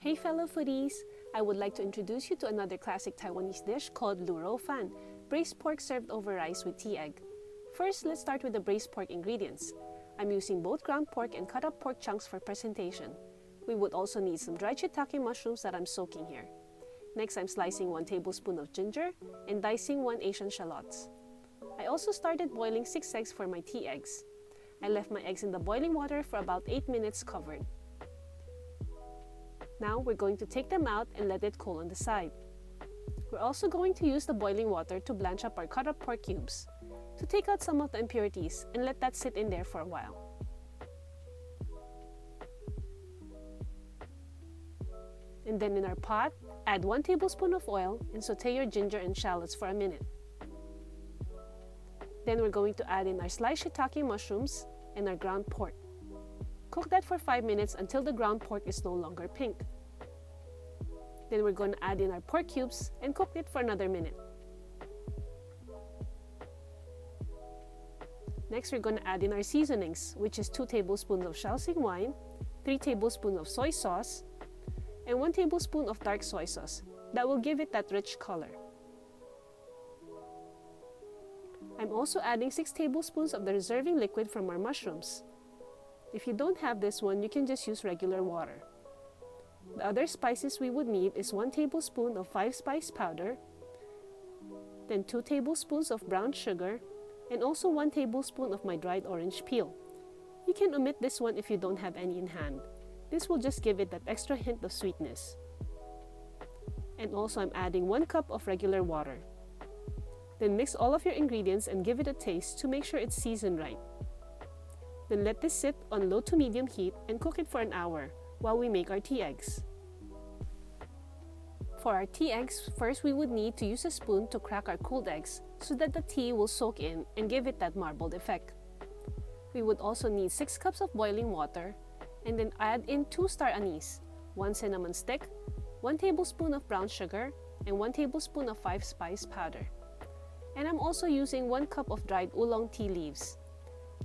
Hey fellow foodies! I would like to introduce you to another classic Taiwanese dish called lu rou fan, braised pork served over rice with tea egg. First, let's start with the braised pork ingredients. I'm using both ground pork and cut up pork chunks for presentation. We would also need some dried shiitake mushrooms that I'm soaking here. Next, I'm slicing 1 tablespoon of ginger and dicing 1 Asian shallots. I also started boiling 6 eggs for my tea eggs. I left my eggs in the boiling water for about 8 minutes covered. Now we're going to take them out and let it cool on the side. We're also going to use the boiling water to blanch up our cut up pork cubes, to take out some of the impurities and let that sit in there for a while. And then in our pot, add 1 tablespoon of oil and saute your ginger and shallots for a minute. Then we're going to add in our sliced shiitake mushrooms and our ground pork. Cook that for 5 minutes until the ground pork is no longer pink. Then we're going to add in our pork cubes and cook it for another minute. Next, we're going to add in our seasonings, which is 2 tablespoons of Shaoxing wine, 3 tablespoons of soy sauce, and 1 tablespoon of dark soy sauce. That will give it that rich color. I'm also adding 6 tablespoons of the reserving liquid from our mushrooms. If you don't have this one, you can just use regular water. The other spices we would need is 1 tablespoon of 5-spice powder, then 2 tablespoons of brown sugar, and also 1 tablespoon of my dried orange peel. You can omit this one if you don't have any in hand. This will just give it that extra hint of sweetness. And also I'm adding 1 cup of regular water. Then mix all of your ingredients and give it a taste to make sure it's seasoned right. Then let this sit on low to medium heat and cook it for an hour while we make our tea eggs. For our tea eggs, first we would need to use a spoon to crack our cooled eggs so that the tea will soak in and give it that marbled effect. We would also need 6 cups of boiling water and then add in 2 star anise, 1 cinnamon stick, 1 tablespoon of brown sugar, and 1 tablespoon of 5-spice powder. And I'm also using 1 cup of dried oolong tea leaves.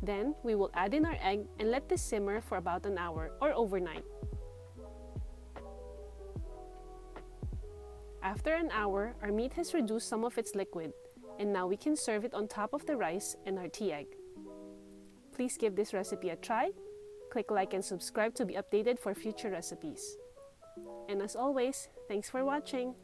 Then, we will add in our egg and let this simmer for about an hour or overnight. After an hour, our meat has reduced some of its liquid, and now we can serve it on top of the rice and our tea egg. Please give this recipe a try. Click like and subscribe to be updated for future recipes. And as always, thanks for watching!